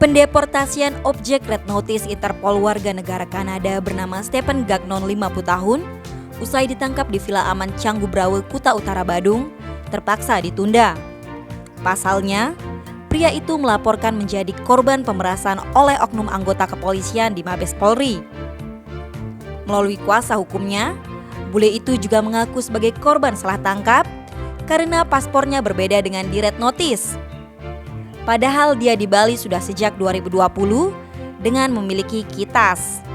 Pendeportasian objek Red Notice Interpol warga negara Kanada bernama Stephen Gagnon 50 tahun usai ditangkap di Villa Aman Canggu Brawe, Kuta Utara, Badung, terpaksa ditunda. Pasalnya, pria itu melaporkan menjadi korban pemerasan oleh oknum anggota kepolisian di Mabes Polri. Melalui kuasa hukumnya, bule itu juga mengaku sebagai korban salah tangkap karena paspornya berbeda dengan di Red Notice. Padahal dia di Bali sudah sejak 2020 dengan memiliki kitas.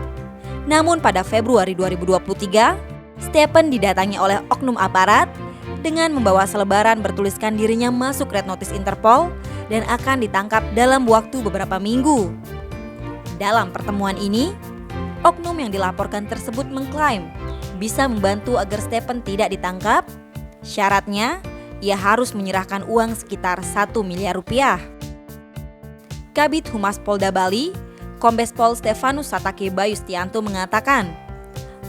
Namun pada Februari 2023, Stephen didatangi oleh oknum aparat dengan membawa selebaran bertuliskan dirinya masuk Red Notice Interpol dan akan ditangkap dalam waktu beberapa minggu. Dalam pertemuan ini, oknum yang dilaporkan tersebut mengklaim bisa membantu agar Stephen tidak ditangkap. Syaratnya, ia harus menyerahkan uang sekitar 1 miliar rupiah. Kabid Humas Polda Bali, Kombes Pol Stefanus Satake Bayustianto mengatakan,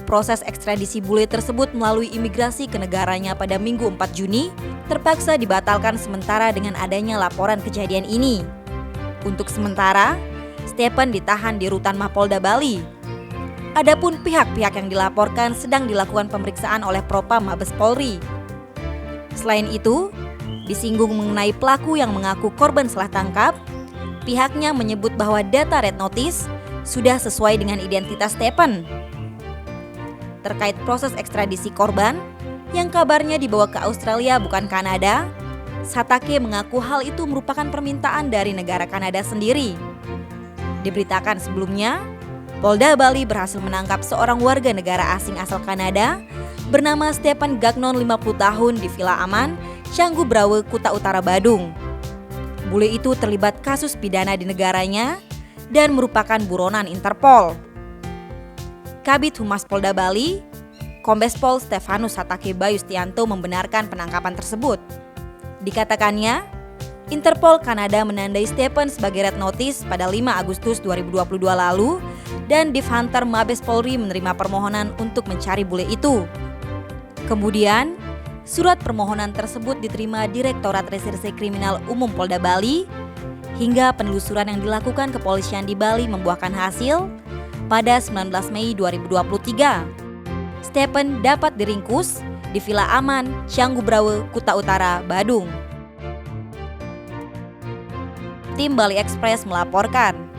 proses ekstradisi bule tersebut melalui imigrasi ke negaranya pada Minggu 4 Juni terpaksa dibatalkan sementara dengan adanya laporan kejadian ini. Untuk sementara, Stephen ditahan di rutan Mapolda Bali. Adapun pihak-pihak yang dilaporkan sedang dilakukan pemeriksaan oleh Propam Mabes Polri. Selain itu, disinggung mengenai pelaku yang mengaku korban salah tangkap, pihaknya menyebut bahwa data Red Notice sudah sesuai dengan identitas Stephen. Terkait proses ekstradisi korban yang kabarnya dibawa ke Australia bukan Kanada, Satake mengaku hal itu merupakan permintaan dari negara Kanada sendiri. Diberitakan sebelumnya, Polda Bali berhasil menangkap seorang warga negara asing asal Kanada bernama Stephen Gagnon 50 tahun di Villa Aman, Canggu Brawe, Kuta Utara, Badung. Bule itu terlibat kasus pidana di negaranya dan merupakan buronan Interpol. Kabid Humas Polda Bali, Kombes Pol Stefanus Satake Bayustianto membenarkan penangkapan tersebut. Dikatakannya, Interpol Kanada menandai Stephen sebagai Red Notice pada 5 Agustus 2022 lalu dan Div Hunter Mabes Polri menerima permohonan untuk mencari bule itu. Kemudian, surat permohonan tersebut diterima Direktorat Reserse Kriminal Umum Polda Bali hingga penelusuran yang dilakukan kepolisian di Bali membuahkan hasil pada 19 Mei 2023. Stephen dapat diringkus di Villa Aman, Canggu Brawe, Kuta Utara, Badung. Tim Bali Express melaporkan.